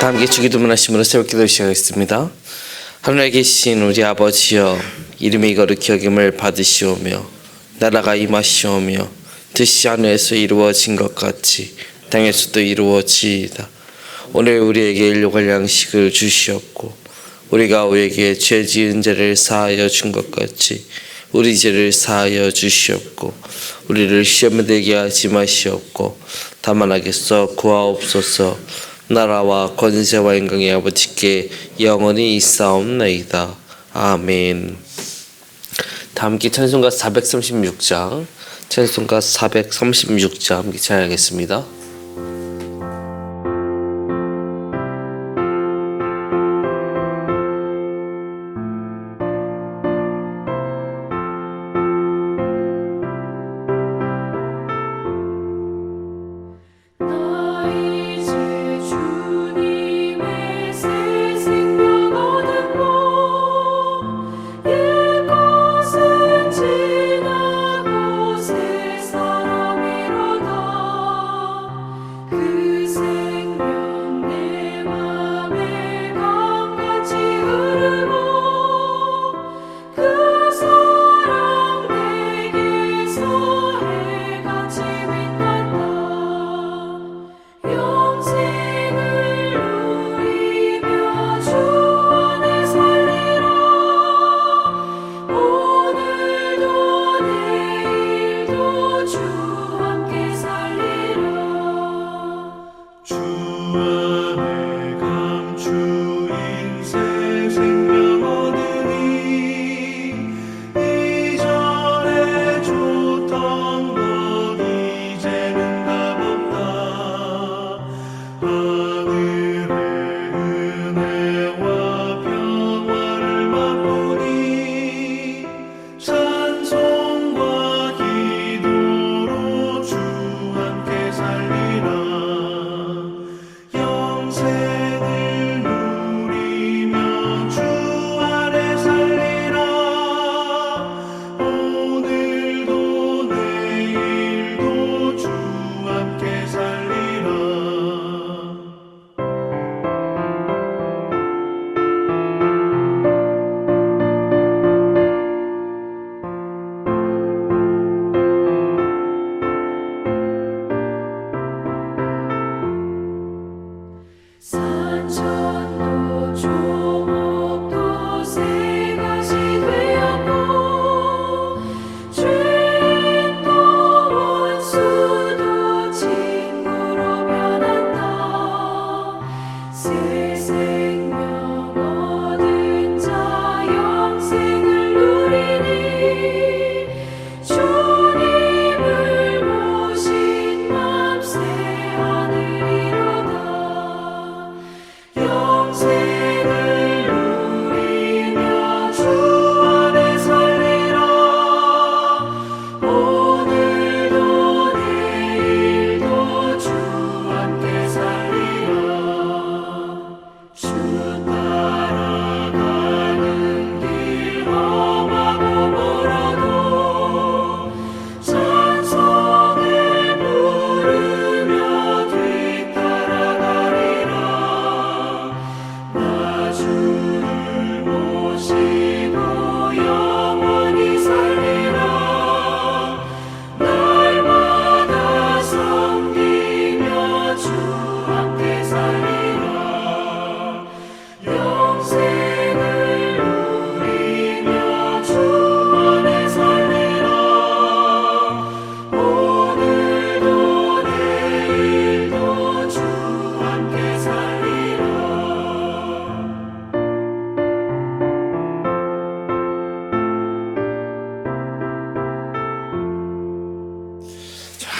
다 함께 주기도문 하심으로 새벽기도 시작하겠습니다. 하늘에 계신 우리 아버지여, 이름이 거룩히 여김을 받으시오며 나라가 임하시오며 뜻이 하늘에서 이루어진 것 같이 땅에서도 이루어지이다. 오늘 우리에게 일용할 양식을 주시옵고 우리가 우리에게 죄 지은 자를 사하여 준 것 같이 우리 죄를 사하여 주시옵고 우리를 시험에 들게 하지 마시옵고 다만 악에서 구하옵소서. 나라와 권세와 영광의 아버지께 영원히 있사옵나이다. 아멘. 다 함께 찬송가 436장 함께 찬양하겠습니다.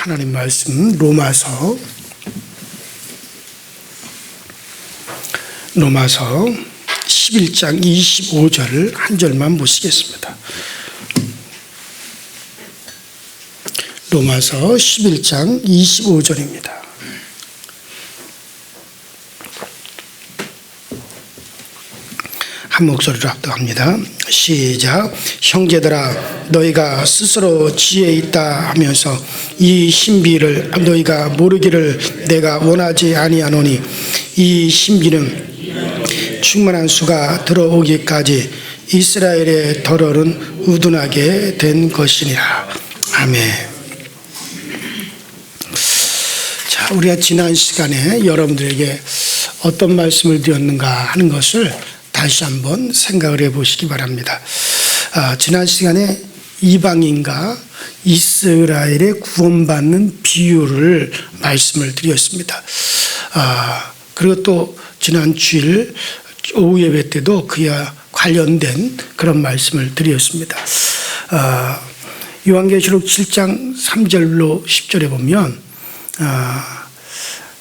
하나님 말씀 로마서 11장 25절을 한 절만 보시겠습니다. 로마서 11장 25절입니다. 한 목소리로 합독합니다. 시작. 형제들아 너희가 스스로 지혜 있다 하면서 이 신비를 너희가 모르기를 내가 원하지 아니하노니 이 신비는 충만한 수가 들어오기까지 이스라엘의 덜어는 우둔하게 된 것이니라. 아멘. 자, 우리가 지난 시간에 여러분들에게 어떤 말씀을 드렸는가 하는 것을 다시 한번 생각을 해보시기 바랍니다. 지난 시간에 이방인과 이스라엘의 구원받는 비유를 말씀을 드렸습니다. 그리고 또 지난 주일 오후 예배 때도 그와 관련된 그런 말씀을 드렸습니다. 요한계시록 7장 3절로 10절에 보면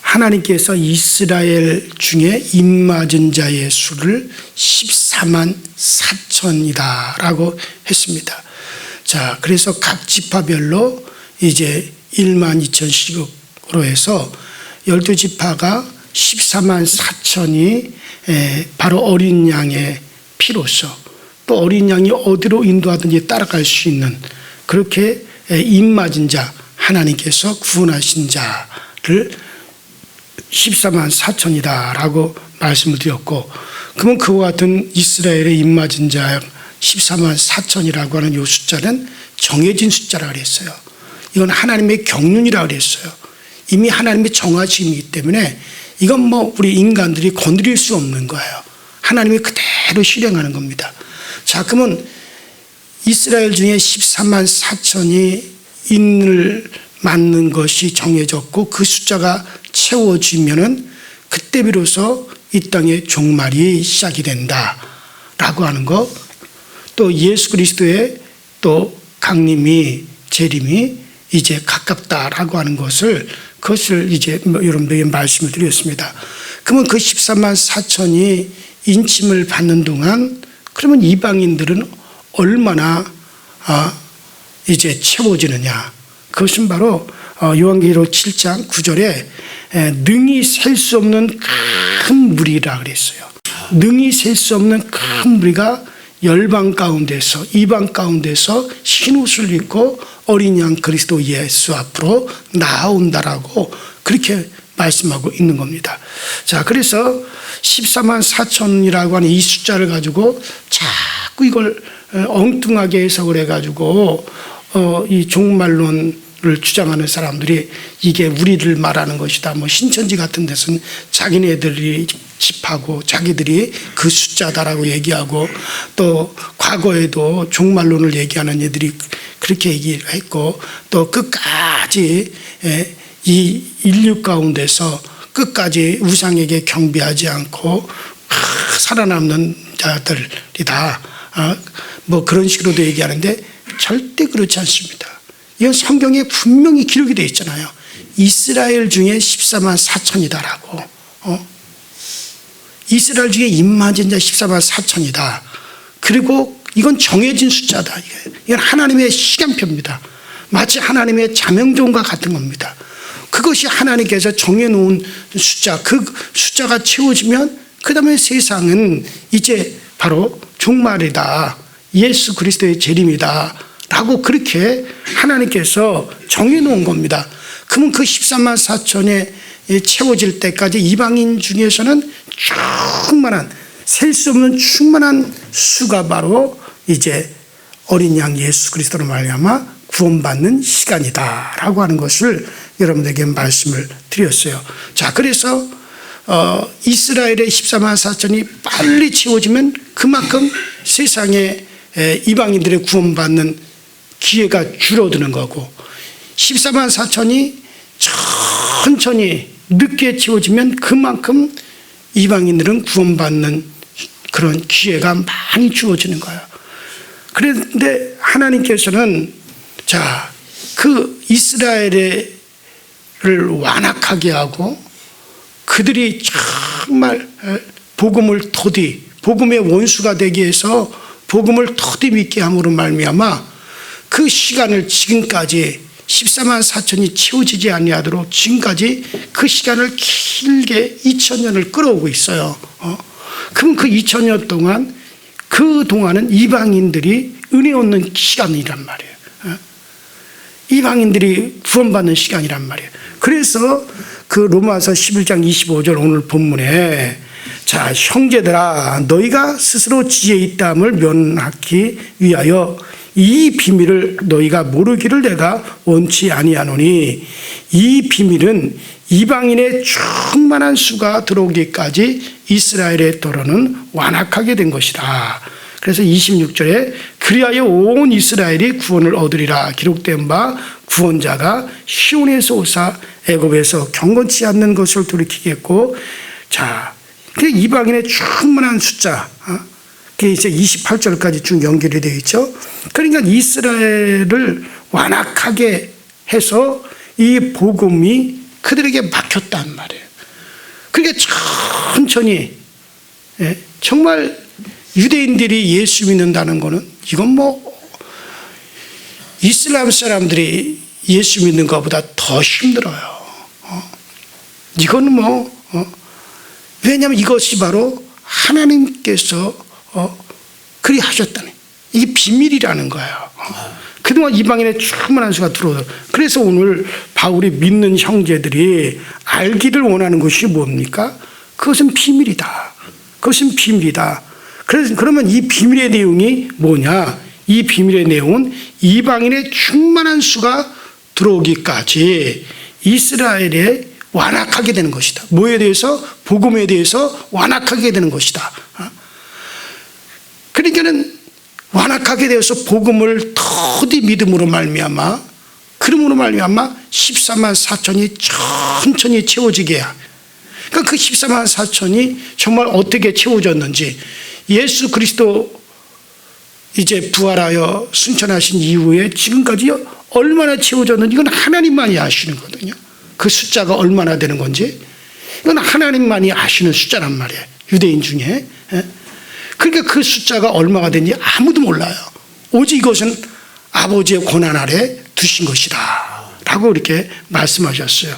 하나님께서 이스라엘 중에 입맞은 자의 수를 14만 4천이다 라고 했습니다. 자, 그래서 각 지파별로 이제 1만 2천씩으로 해서 12지파가 14만 4천이 바로 어린 양의 피로서 또 어린 양이 어디로 인도하든지 따라갈 수 있는 그렇게 입맞은 자, 하나님께서 구원하신 자를 14만 4천이다 라고 말씀을 드렸고, 그러면 그와 같은 이스라엘의 입맞은 자 14만 4천이라고 하는 이 숫자는 정해진 숫자라 그랬어요. 이건 하나님의 경륜이라 그랬어요. 이미 하나님의 정하심이기 때문에 이건 뭐 우리 인간들이 건드릴 수 없는 거예요. 하나님이 그대로 실행하는 겁니다. 자, 그러면 이스라엘 중에 14만 4천이 인을 맞는 것이 정해졌고 그 숫자가 채워지면은 그때 비로소 이 땅의 종말이 시작이 된다라고 하는 거, 또 예수 그리스도의 또 강림이 재림이 이제 가깝다라고 하는 것을 그것을 이제 여러분들에게 말씀을 드렸습니다. 그러면 그 14만 4천이 인침을 받는 동안 그러면 이방인들은 얼마나 이제 채워지느냐? 그것은 바로 요한계시록 7장 9절에 능히 셀 수 없는 큰 무리라 그랬어요. 능히 셀 수 없는 큰 무리가 열방 가운데서 이방 가운데서 흰옷을 입고 어린 양 그리스도 예수 앞으로 나아온다라고 그렇게 말씀하고 있는 겁니다. 자, 그래서 14만 4천이라고 하는 이 숫자를 가지고 자꾸 이걸 엉뚱하게 해석을 해가지고 이 종말론을 주장하는 사람들이 이게 우리를 말하는 것이다. 뭐 신천지 같은 데서는 자기네들이 집하고 자기들이 그 숫자다라고 얘기하고, 또 과거에도 종말론을 얘기하는 애들이 그렇게 얘기를 했고, 또 끝까지 이 인류 가운데서 끝까지 우상에게 경배하지 않고 살아남는 자들이다. 뭐 그런 식으로도 얘기하는데 절대 그렇지 않습니다. 이건 성경에 분명히 기록이 되어 있잖아요. 이스라엘 중에 14만 4천이다라고. 이스라엘 중에 입맞은 자 14만 4천이다. 그리고 이건 정해진 숫자다. 이건 하나님의 시간표입니다. 마치 하나님의 자명종과 같은 겁니다. 그것이 하나님께서 정해놓은 숫자, 그 숫자가 채워지면 그 다음에 세상은 이제 바로 종말이다. 예수 그리스도의 재림이다. 라고 그렇게 하나님께서 정해놓은 겁니다. 그러면 그 14만 4천에 채워질 때까지 이방인 중에서는 충만한, 셀 수 없는 충만한 수가 바로 이제 어린 양 예수 그리스도로 말미암아 구원받는 시간이다라고 하는 것을 여러분들에게 말씀을 드렸어요. 자, 그래서 이스라엘의 14만 4천이 빨리 채워지면 그만큼 세상에 이방인들의 구원받는 기회가 줄어드는 거고, 14만 4천이 천천히 늦게 채워지면 그만큼 이방인들은 구원받는 그런 기회가 많이 주어지는 거예요. 그런데 하나님께서는 자, 그 이스라엘을 완악하게 하고 그들이 정말 복음을 복음의 원수가 되게 해서 복음을 더디 믿게 함으로 말미암아 그 시간을 지금까지 14만 4천이 채워지지 아니하도록 지금까지 그 시간을 길게 2000년을 끌어오고 있어요. 그럼 그 2000년 동안 그 동안은 이방인들이 은혜 얻는 시간이란 말이에요. 이방인들이 구원받는 시간이란 말이에요. 그래서 그 로마서 11장 25절 오늘 본문에 자, 형제들아 너희가 스스로 지혜 있다함을 면하기 위하여 이 비밀을 너희가 모르기를 내가 원치 아니하노니 이 비밀은 이방인의 충만한 수가 들어오기까지 이스라엘의 도로는 완악하게 된 것이다. 그래서 26절에 그리하여 온 이스라엘이 구원을 얻으리라 기록된 바 구원자가 시온에서 오사 애굽에서 경건치 않는 것을 돌이키겠고 자, 그 이방인의 충만한 숫자 그게 이제 28절까지 쭉 연결이 되어 있죠. 그러니까 이스라엘을 완악하게 해서 이 복음이 그들에게 막혔단 말이에요. 그러니까 천천히 정말 유대인들이 예수 믿는다는 거는 이건 뭐 이슬람 사람들이 예수 믿는 것보다 더 힘들어요. 이거는 뭐 왜냐하면 이것이 바로 하나님께서 그리 하셨다는 이게 비밀이라는 거예요. 그동안 이방인의 충만한 수가 들어오다. 그래서 오늘 바울이 믿는 형제들이 알기를 원하는 것이 뭡니까? 그것은 비밀이다. 그것은 비밀이다. 그러면 이 비밀의 내용이 뭐냐? 이 비밀의 내용은 이방인의 충만한 수가 들어오기까지 이스라엘에 완악하게 되는 것이다. 뭐에 대해서? 복음에 대해서 완악하게 되는 것이다. 그러니까는 완악하게 되어서 복음을 더디 믿음으로 말미암아 그러므로 말미암아 14만 4천이 천천히 채워지게 해야. 그러니까 그 14만 4천이 정말 어떻게 채워졌는지 예수 그리스도 이제 부활하여 승천하신 이후에 지금까지 얼마나 채워졌는지 이건 하나님만이 아시는 거거든요. 그 숫자가 얼마나 되는 건지 이건 하나님만이 아시는 숫자란 말이에요. 유대인 중에. 그러니까 그 숫자가 얼마가 되는지 아무도 몰라요. 오직 이것은 아버지의 권한 아래 두신 것이다 라고 이렇게 말씀하셨어요.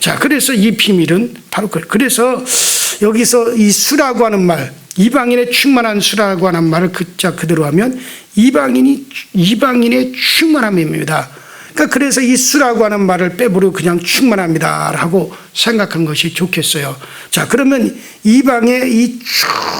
자, 그래서 이 비밀은 바로 그래서 여기서 이 수라고 하는 말 이방인의 충만한 수라고 하는 말을 그대로 하면 이방인의 충만함입니다. 그러니까 그래서 이 수라고 하는 말을 빼버리고 그냥 충만합니다라고 생각하는 것이 좋겠어요. 자, 그러면 이방에 이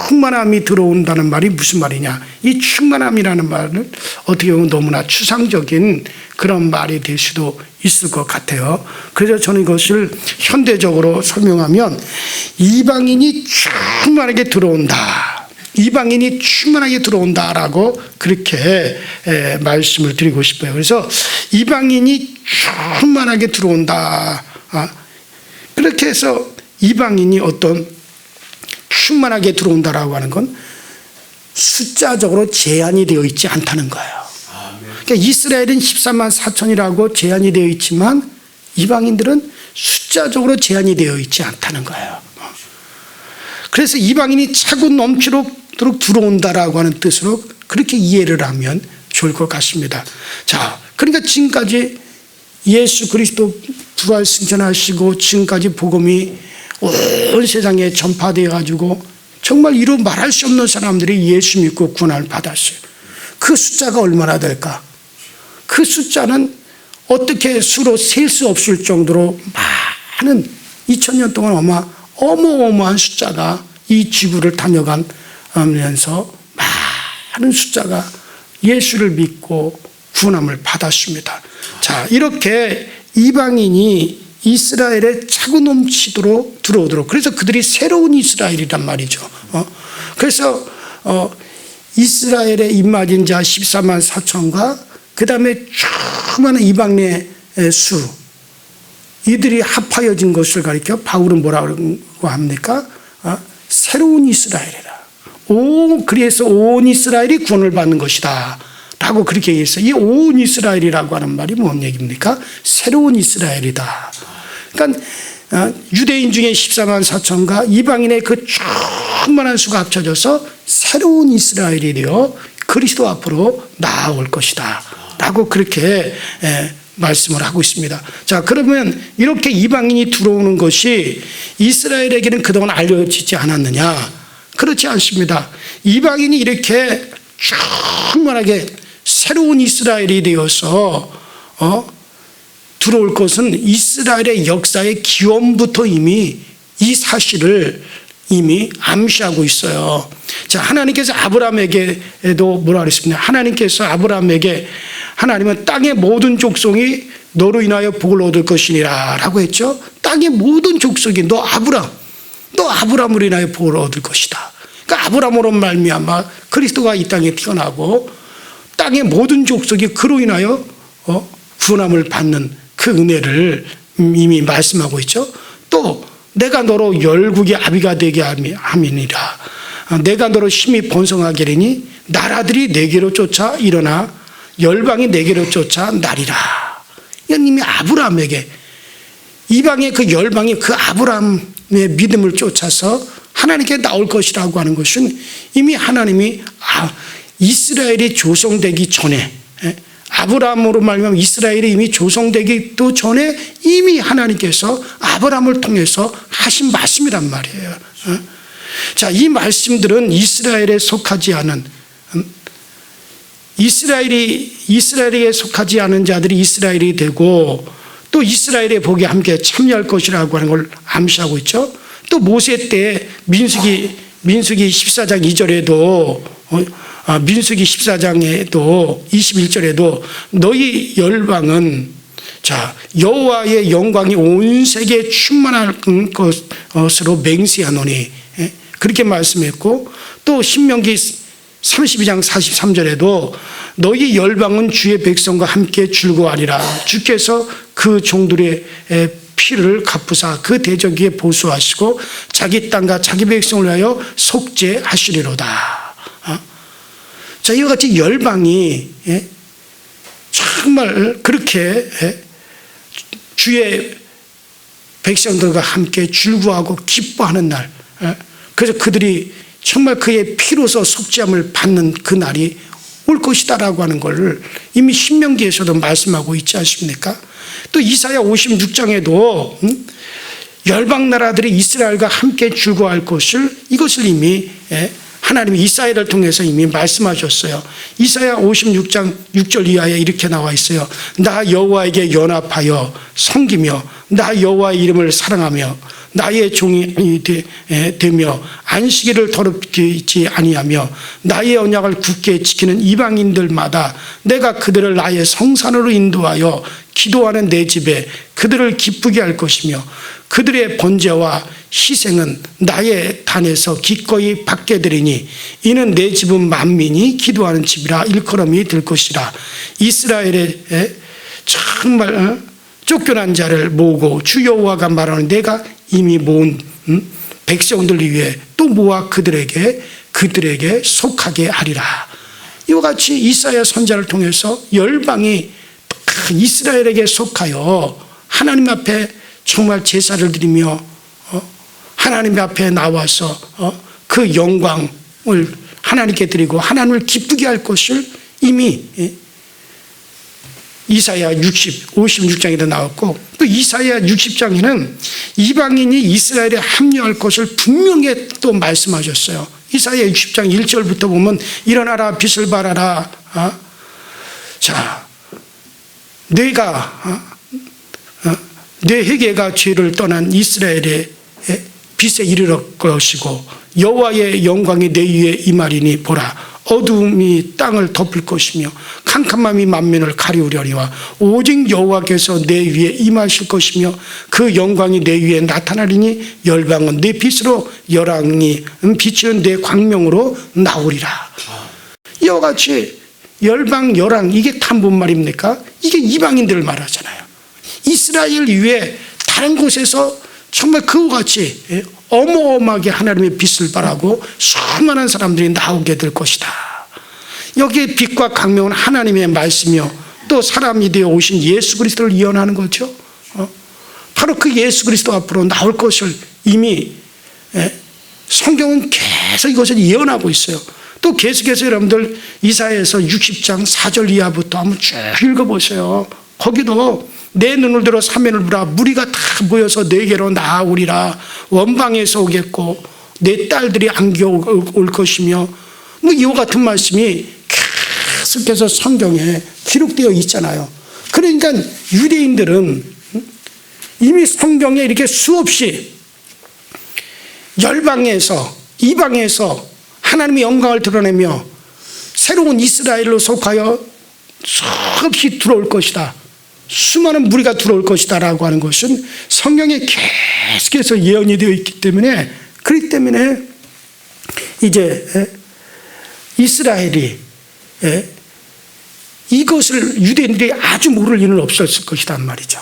충만함이 들어온다는 말이 무슨 말이냐? 이 충만함이라는 말은 어떻게 보면 너무나 추상적인 그런 말이 될 수도 있을 것 같아요. 그래서 저는 이것을 현대적으로 설명하면 이방인이 충만하게 들어온다. 이방인이 충만하게 들어온다라고 그렇게 말씀을 드리고 싶어요. 그래서 이방인이 충만하게 들어온다. 그렇게 해서 이방인이 어떤 충만하게 들어온다라고 하는 건 숫자적으로 제한이 되어 있지 않다는 거예요. 그러니까 이스라엘은 14만 4천이라고 제한이 되어 있지만 이방인들은 숫자적으로 제한이 되어 있지 않다는 거예요. 그래서 이방인이 차고 넘치도록 들어온다라고 하는 뜻으로 그렇게 이해를 하면 좋을 것 같습니다. 자, 그러니까 지금까지 예수 그리스도 부활 승천하시고 지금까지 복음이 온 세상에 전파되어 가지고 정말 이루 말할 수 없는 사람들이 예수 믿고 구원을 받았어요. 그 숫자가 얼마나 될까? 그 숫자는 어떻게 수로 셀 수 없을 정도로 많은 2000년 동안 어마어마한 숫자가 이 지구를 다녀가면서 많은 숫자가 예수를 믿고 구원함을 받았습니다. 자, 이렇게 이방인이 이스라엘에 차고 넘치도록 들어오도록 그래서 그들이 새로운 이스라엘이란 말이죠. 그래서 이스라엘에 입맞은 자 14만 4천과 그 다음에 수많은 이방인의 수 이들이 합하여진 것을 가리켜 바울은 뭐라고 합니까? 새로운 이스라엘이라. 그래서 온 이스라엘이 구원을 받는 것이다 라고 그렇게 얘기했어요. 이 온 이스라엘이라고 하는 말이 뭔 얘기입니까? 새로운 이스라엘이다. 그러니까 유대인 중에 14만 4천과 이방인의 그 충만한 수가 합쳐져서 새로운 이스라엘이 되어 그리스도 앞으로 나아올 것이다 라고 그렇게 말씀을 하고 있습니다. 자, 그러면 이렇게 이방인이 들어오는 것이 이스라엘에게는 그동안 알려지지 않았느냐? 그렇지 않습니다. 이방인이 이렇게 충만하게 새로운 이스라엘이 되어서 들어올 것은 이스라엘의 역사의 기원부터 이미 이 사실을 이미 암시하고 있어요. 자, 하나님께서 아브라함에게도 뭐라 그랬습니까? 하나님께서 아브라함에게 하나님은 땅의 모든 족속이 너로 인하여 복을 얻을 것이니라 라고 했죠. 땅의 모든 족속이 너 아브라함으로 인하여 복을 얻을 것이다. 그러니까 아브라함으로 말미암아 그리스도가 이 땅에 태어나고 땅의 모든 족속이 그로 인하여 구원함을 받는 그 은혜를 이미 말씀하고 있죠. 또 내가 너로 열국의 아비가 되게 함이니라. 내가 너로 힘이 번성하게 되니 나라들이 내게로 쫓아 일어나 열방이 내게로 쫓아 나리라. 이건 이미 아브라함에게 이방의 그 열방이 그 아브라함의 믿음을 쫓아서 하나님께 나올 것이라고 하는 것은 이미 하나님이 이스라엘이 조성되기 전에 아브라함으로 말하면 이스라엘이 이미 조성되기도 전에 이미 하나님께서 아브라함을 통해서 하신 말씀이란 말이에요. 자, 이 말씀들은 이스라엘에 속하지 않은 이스라엘에게 속하지 않은 자들이 이스라엘이 되고 또 이스라엘의 복에 함께 참여할 것이라고 하는 걸 암시하고 있죠. 또 모세 때 민수기 14장 2절에도 민수기 14장에도 21절에도 너희 열방은 자 여호와의 영광이 온 세계에 충만할 것으로 맹세하노니 그렇게 말씀했고 또 신명기 32장 43절에도 너희 열방은 주의 백성과 함께 즐거워하리라. 주께서 그 종들의 피를 갚으사 그 대적에 보수하시고 자기 땅과 자기 백성을 위하여 속죄하시리로다. 자, 이와 같이 열방이 정말 그렇게 주의 백성들과 함께 즐거워하고 기뻐하는 날, 그래서 그들이 정말 그의 피로서 속죄함을 받는 그 날이 올 것이다라고 하는 것을 이미 신명기에서도 말씀하고 있지 않습니까? 또 이사야 56장에도 열방 나라들이 이스라엘과 함께 즐거워할 것을 이것을 이미 하나님이 이사야를 통해서 이미 말씀하셨어요. 이사야 56장 6절 이하에 이렇게 나와 있어요. 나 여호와에게 연합하여 섬기며 나 여호와의 이름을 사랑하며 나의 종이 되며 안식일을 더럽히지 아니하며 나의 언약을 굳게 지키는 이방인들마다 내가 그들을 나의 성산으로 인도하여 기도하는 내 집에 그들을 기쁘게 할 것이며 그들의 번제와 희생은 나의 단에서 기꺼이 받게 되리니 이는 내 집은 만민이 기도하는 집이라 일컬음이 될 것이라. 이스라엘의 정말 쫓겨난 자를 모으고 주 여호와가 말하는 내가 이미 모은 백성들 위해 또 모아 그들에게 속하게 하리라. 이와 같이 이사야 선지자를 통해서 열방이 이스라엘에게 속하여 하나님 앞에 정말 제사를 드리며 하나님 앞에 나와서 그 영광을 하나님께 드리고 하나님을 기쁘게 할 것을 이미 이사야 56장에도 나왔고 또 이사야 60장에는 이방인이 이스라엘에 합류할 것을 분명히 또 말씀하셨어요. 이사야 60장 1절부터 보면 일어나라 빛을 발하라. 자, 내가 내 회개가 죄를 떠난 이스라엘의 빛에 이르러 것이고 여호와의 영광이 내 위에 임하리니 보라. 어두움이 땅을 덮을 것이며 캄캄함이 만면을 가리우려니와 오직 여호와께서 내 위에 임하실 것이며 그 영광이 내 위에 나타나리니 열방은 내 빛으로 열왕이 비치는 내 광명으로 나오리라. 이와 같이 열방 열왕 이게 다 뭔 말입니까? 이게 이방인들을 말하잖아요. 이스라엘 이외에 다른 곳에서 정말 그와 같이 어마어마하게 하나님의 빛을 발하고 수많은 사람들이 나오게 될 것이다. 여기에 빛과 광명은 하나님의 말씀이요 또 사람이 되어 오신 예수 그리스도를 예언하는 거죠. 바로 그 예수 그리스도 앞으로 나올 것을 이미 성경은 계속 이것을 예언하고 있어요. 또 계속해서 여러분들 이사야에서 60장 4절 이하부터 한번 쭉 읽어보세요. 거기도 내 눈을 들어 사면을 보라. 무리가 다 모여서 내게로 나아오리라. 원방에서 오겠고 내 딸들이 안겨올 것이며 뭐 이와 같은 말씀이 계속해서 성경에 기록되어 있잖아요. 그러니까 유대인들은 이미 성경에 이렇게 수없이 열방에서 이방에서 하나님의 영광을 드러내며 새로운 이스라엘로 속하여 수없이 들어올 것이다. 수많은 무리가 들어올 것이다 라고 하는 것은 성경에 계속해서 예언이 되어 있기 때문에, 그렇기 때문에 이제 이스라엘이 이것을 유대인들이 아주 모를 일은 없었을 것이란 말이죠.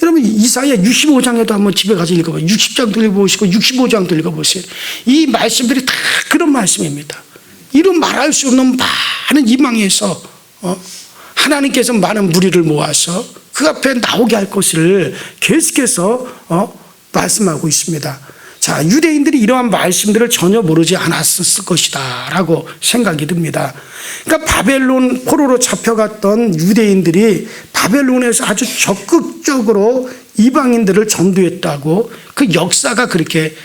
여러분 이사야 65장에도 한번 집에 가서 읽어보세요. 60장도 읽어보시고 65장도 읽어보세요. 이 말씀들이 다 그런 말씀입니다. 이런 말할 수 없는 많은 이방에서 하나님께서 많은 무리를 모아서 그 앞에 나오게 할 것을 계속해서 말씀하고 있습니다. 자, 유대인들이 이러한 말씀들을 전혀 모르지 않았을 것이다 라고 생각이 듭니다. 그러니까 바벨론 포로로 잡혀갔던 유대인들이 바벨론에서 아주 적극적으로 이방인들을 전도했다고 그 역사가 그렇게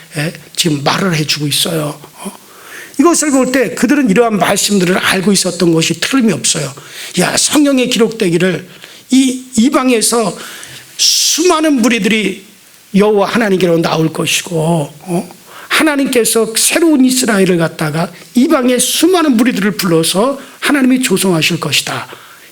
지금 말을 해주고 있어요. 이것을 볼 때 그들은 이러한 말씀들을 알고 있었던 것이 틀림이 없어요. 야, 성경에 기록되기를 이 이방에서 수많은 무리들이 여호와 하나님께로 나올 것이고 하나님께서 새로운 이스라엘을 갖다가 이방의 수많은 무리들을 불러서 하나님이 조성하실 것이다.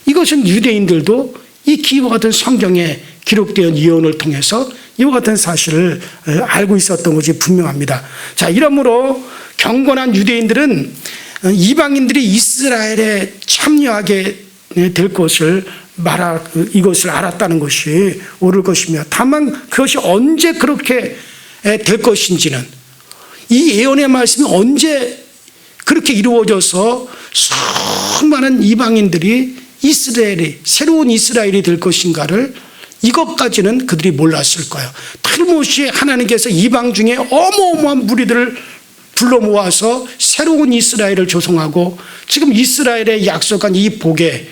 이것은 유대인들도 이 기와 같은 성경에 기록된 예언을 통해서 이와 같은 사실을 알고 있었던 것이 분명합니다. 자, 이러므로 경건한 유대인들은 이방인들이 이스라엘에 참여하게 될 것을 이것을 알았다는 것이 옳을 것이며, 다만 그것이 언제 그렇게 될 것인지는, 이 예언의 말씀이 언제 그렇게 이루어져서 수많은 이방인들이 새로운 이스라엘이 될 것인가를, 이것까지는 그들이 몰랐을 거예요. 틀림없이 하나님께서 이방 중에 어마어마한 무리들을 불러 모아서 새로운 이스라엘을 조성하고 지금 이스라엘의 약속한 이 복에,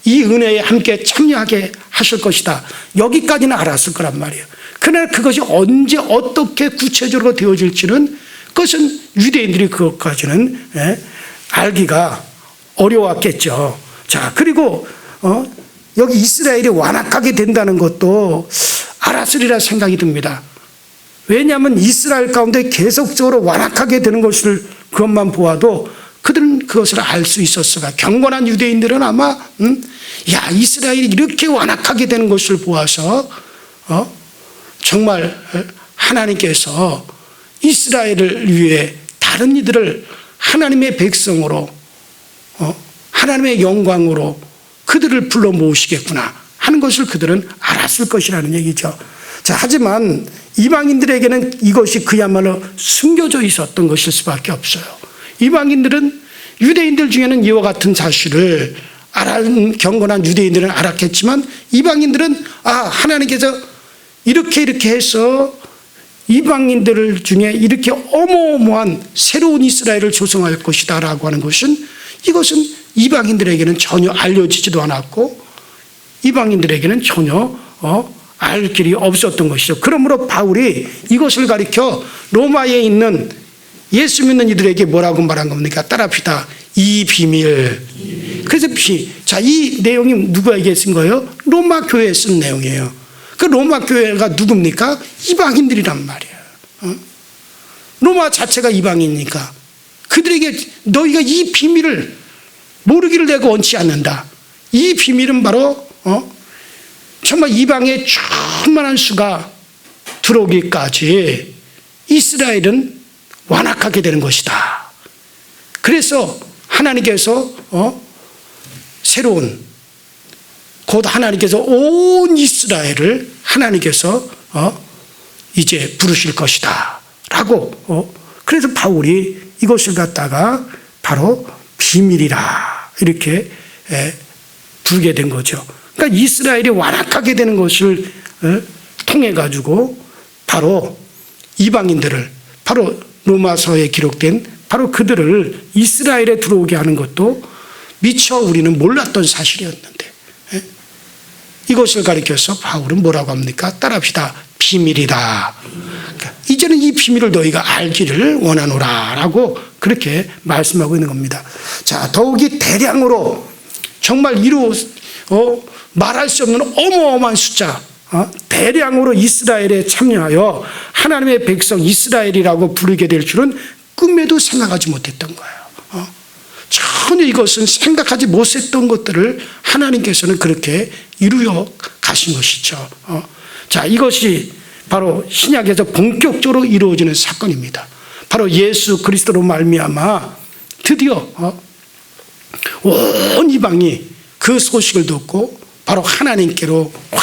이 은혜에 함께 참여하게 하실 것이다. 여기까지는 알았을 거란 말이에요. 그러나 그것이 언제 어떻게 구체적으로 되어질지는, 그것은 유대인들이 그것까지는 알기가 어려웠겠죠. 자, 그리고 여기 이스라엘이 완악하게 된다는 것도 알았으리라 생각이 듭니다. 왜냐하면 이스라엘 가운데 계속적으로 완악하게 되는 것을 그것만 보아도 그들은 그것을 알 수 있었으나, 경건한 유대인들은 아마 야, 이스라엘이 이렇게 완악하게 되는 것을 보아서 정말 하나님께서 이스라엘을 위해 다른 이들을 하나님의 백성으로 하나님의 영광으로 그들을 불러 모으시겠구나 하는 것을 그들은 알았을 것이라는 얘기죠. 자, 하지만 이방인들에게는 이것이 그야말로 숨겨져 있었던 것일 수밖에 없어요. 이방인들은, 유대인들 중에는 이와 같은 사실을 알았는 경건한 유대인들은 알았겠지만, 이방인들은 하나님께서 이렇게 해서 이방인들 중에 이렇게 어마어마한 새로운 이스라엘을 조성할 것이다 라고 하는 것은, 이것은 이방인들에게는 전혀 알려지지도 않았고 이방인들에게는 전혀 알 길이 없었던 것이죠. 그러므로 바울이 이것을 가리켜 로마에 있는 예수 믿는 이들에게 뭐라고 말한 겁니까? 따라합시다. 이 비밀. 그래서 자, 이 내용이 누구에게 쓴 거예요? 로마 교회에 쓴 내용이에요. 그 로마 교회가 누굽니까? 이방인들이란 말이에요. 로마 자체가 이방이니까 그들에게 너희가 이 비밀을 모르기를 내가 원치 않는다. 이 비밀은 바로 정말 이방의 충만한 수가 들어오기까지 이스라엘은 완악하게 되는 것이다. 그래서 하나님께서 새로운, 곧 하나님께서 온 이스라엘을 하나님께서 이제 부르실 것이다 라고, 그래서 바울이 이것을 갖다가 바로 비밀이라 이렇게 부르게 된 거죠. 그러니까 이스라엘이 완악하게 되는 것을 통해 가지고 바로 이방인들을, 바로 로마서에 기록된 바로 그들을 이스라엘에 들어오게 하는 것도 미처 우리는 몰랐던 사실이었는데, 이것을 가리켜서 바울은 뭐라고 합니까? 따라합시다. 비밀이다. 그러니까 이제는 이 비밀을 너희가 알기를 원하노라 라고 그렇게 말씀하고 있는 겁니다. 자, 더욱이 대량으로 정말 말할 수 없는 어마어마한 숫자, 대량으로 이스라엘에 참여하여 하나님의 백성 이스라엘이라고 부르게 될 줄은 꿈에도 생각하지 못했던 거예요. 전혀 이것은 생각하지 못했던 것들을 하나님께서는 그렇게 이루어 가신 것이죠. 자, 이것이 바로 신약에서 본격적으로 이루어지는 사건입니다. 바로 예수 그리스도로 말미암아 드디어 온 이방이 그 소식을 듣고 바로 하나님께로 확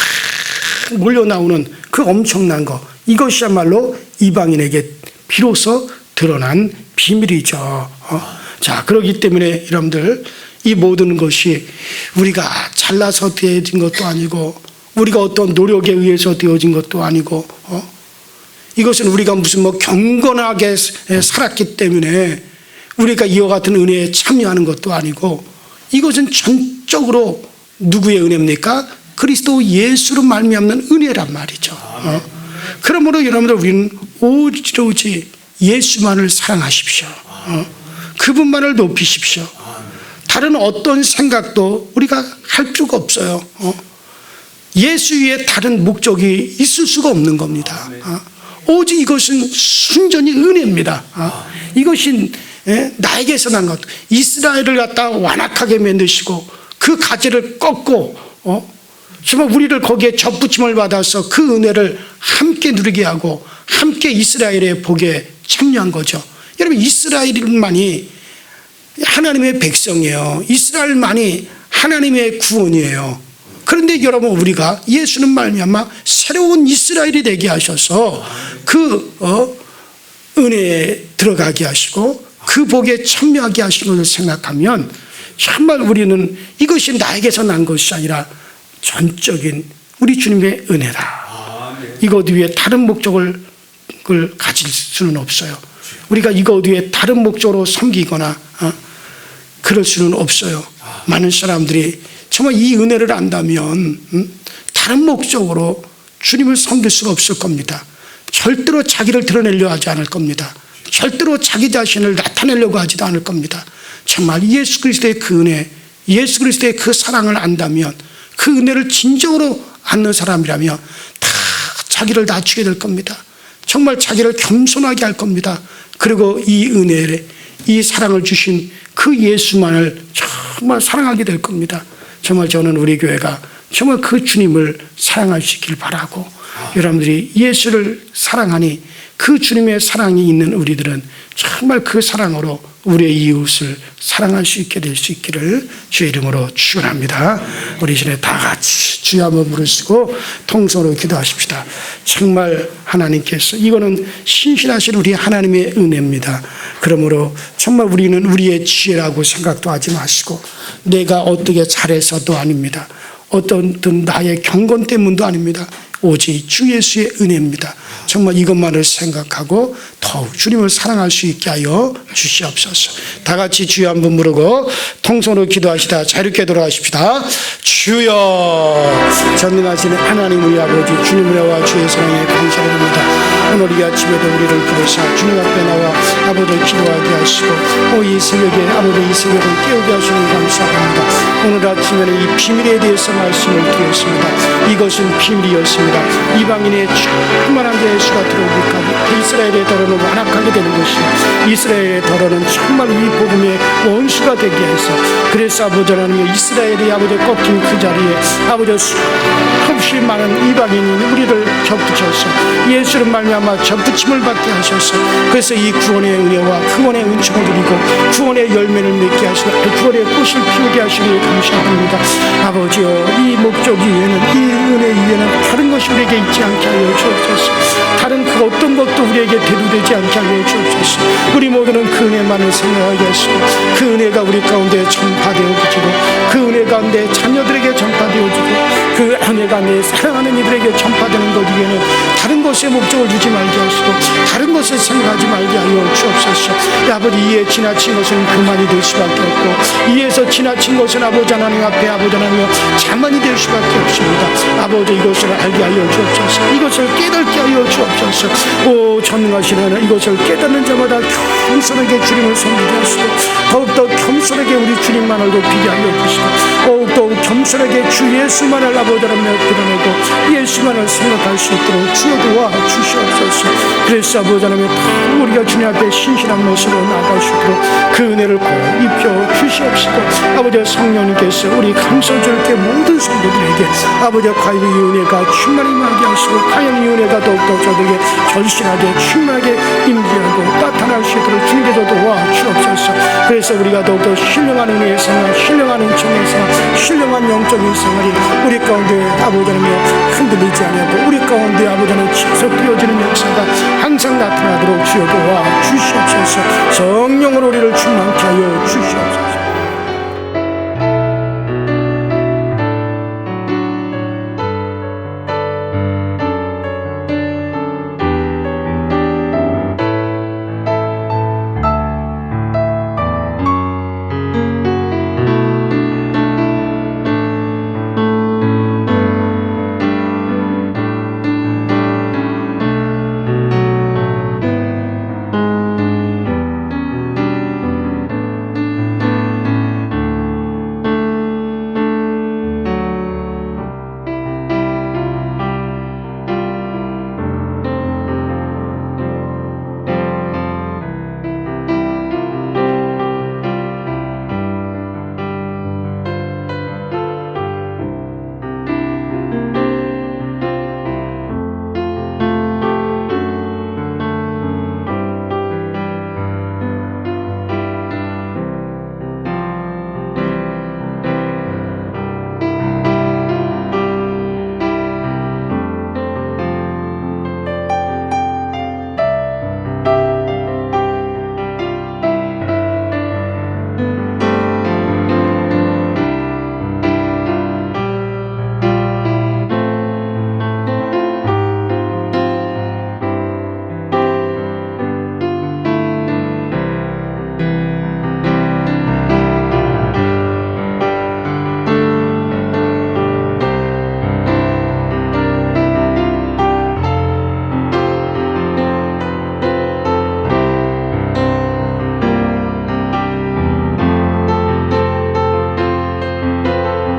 몰려 나오는 그 엄청난 것, 이것이야말로 이방인에게 비로소 드러난 비밀이죠. 자, 그렇기 때문에 여러분들, 이 모든 것이 우리가 잘나서 되어진 것도 아니고 우리가 어떤 노력에 의해서 되어진 것도 아니고 이것은 우리가 무슨 경건하게 살았기 때문에 우리가 이와 같은 은혜에 참여하는 것도 아니고, 이것은 전적으로 누구의 은혜입니까? 그리스도 예수로 말미암는 은혜란 말이죠. 그러므로 여러분들, 우리는 오로지 예수만을 사랑하십시오. 그분만을 높이십시오. 다른 어떤 생각도 우리가 할 필요가 없어요. 예수 위에 다른 목적이 있을 수가 없는 겁니다. 오직 이것은 순전히 은혜입니다. 이것이 나에게서 난 것, 이스라엘을 갖다 완악하게 만드시고 그 가지를 꺾고 정말 우리를 거기에 접붙임을 받아서 그 은혜를 함께 누리게 하고 함께 이스라엘의 복에 참여한 거죠. 여러분, 이스라엘만이 하나님의 백성이에요. 이스라엘만이 하나님의 구원이에요. 그런데 여러분, 우리가 예수는 말미암아 새로운 이스라엘이 되게 하셔서 그 은혜에 들어가게 하시고 그 복에 참여하게 하시는 것을 생각하면 정말 우리는 이것이 나에게서 난 것이 아니라 전적인 우리 주님의 은혜다. 이것 위에 다른 목적을 가질 수는 없어요. 우리가 이것 위에 다른 목적으로 섬기거나 그럴 수는 없어요. 많은 사람들이 정말 이 은혜를 안다면 다른 목적으로 주님을 섬길 수가 없을 겁니다. 절대로 자기를 드러내려 하지 않을 겁니다. 절대로 자기 자신을 나타내려고 하지도 않을 겁니다. 정말 예수 그리스도의 그 은혜, 예수 그리스도의 그 사랑을 안다면, 그 은혜를 진정으로 안는 사람이라면 다 자기를 낮추게 될 겁니다. 정말 자기를 겸손하게 할 겁니다. 그리고 이 은혜를, 이 사랑을 주신 그 예수만을 정말 사랑하게 될 겁니다. 정말 저는 우리 교회가 정말 그 주님을 사랑할 수 있길 바라고, 여러분들이 예수를 사랑하니 그 주님의 사랑이 있는 우리들은 정말 그 사랑으로 우리의 이웃을 사랑할 수 있게 될 수 있기를 주의 이름으로 축원합니다. 우리 이전에 다 같이 주여 한번 부르시고 통성으로 기도하십시다. 정말 하나님께서, 이거는 신실하신 우리 하나님의 은혜입니다. 그러므로 정말 우리는 우리의 지혜라고 생각도 하지 마시고, 내가 어떻게 잘해서도 아닙니다. 어떤 나의 경건 때문도 아닙니다. 오직 주 예수의 은혜입니다. 정말 이것만을 생각하고 더욱 주님을 사랑할 수 있게 하여 주시옵소서. 다 같이 주여 한번 부르고 통성으로 기도하시다 자유롭게 돌아가십시다. 주여, 전능하신 하나님 우리 아버지, 주님 은혜와 주의 사랑에 감사드립니다. 오늘 이 아침에도 우리를 부르사 주님 앞에 나와 아버지를 기도하게 하시고 이 새벽에 아버지 이 새벽을 깨우게 하시는 감사합니다. 오늘 아침에는 이 비밀에 대해서 말씀을 드렸습니다. 이것은 비밀이었습니다. 이방인의 충만한 예수가 들어오기까지 이스라엘의 더러는 완악하게 되는 것이요, 이스라엘의 더러는 정말 이 복음의 원수가 되게 해서, 그래서 아버지 하나님, 이스라엘이 아버지 꺾인 그 자리에 아버지 수없이 많은 이방인이 우리를 접붙여서 예수를 말미암아 접붙임을 받게 하셔서, 그래서 이 구원의 은혜와 구원의 은총을 드리고 구원의 열매를 맺게 하시고 구원의 꽃을 피우게 하시니 감사합니다. 아버지여, 이 목적 위에는, 이 은혜 위에는 다른 것이 우리에게 있지 않게 하여 주옵소서. 다른 그 어떤 것도 우리에게 대두되지 않게 하여 주옵소서. 우리 모두는 그 은혜만을 생각하게 하시고 그 은혜가 우리 가운데 전파되어지고 그 은혜 가운데 자녀들에게 전파되어지고 그 그 은혜가 내 사랑하는 이들에게 전파되는 것 위에는 다른 것에 목적을 두지 말게 하시고 다른 것을 생각하지 말게 하여 주옵소서. 아버지, 이에 지나친 것은 그만이 될 수밖에 없고 이에서 지나친 것은 아버지 하나님 앞에 아버지 하나님 자만이 될 수밖에 없습니다. 아버지, 이것을 알게 하여 주옵소서. 이것을 깨닫게 하여 주옵소서. 오 전능하시는 이것을 깨닫는 자마다 겸손하게 주님을 섬기게 하시고 더욱더 겸손하게 우리 주님만을 높이게 하여 주시고 더욱더 겸손하게 주 예수만을 아버지 하나님 드러내고 예수만을 생각할 수 있도록 주여 도와 주시옵소서. 그래서 아버지 하나님 우리가 주님 앞에 신실한 모습으로 나아갈 수 있도록 그 은혜를 꼭 입혀 주시옵시고 아버지 성령님께서 우리 감사줄게 모든 성도들에게 아버지 과연 이 은혜가 충만히 임하게 하시고 과연 이 은혜가 더욱더 저들에게 절실하게 충만하게 임재하고 나타날 수 있도록 주님께서 도와 주옵소서. 그래서 우리가 더욱더 신령한 은혜의 생활, 신령한 은총의 생활, 신령한 영적인 생활이 우리 가운데 아버지 하나님 흔들리지 아니하고 우리 가운데 아버지 하나님 지속되어지는 역사가 항상 나타나도록 주여 도와 주시옵소서. 성령으로 우리를 충만케 하여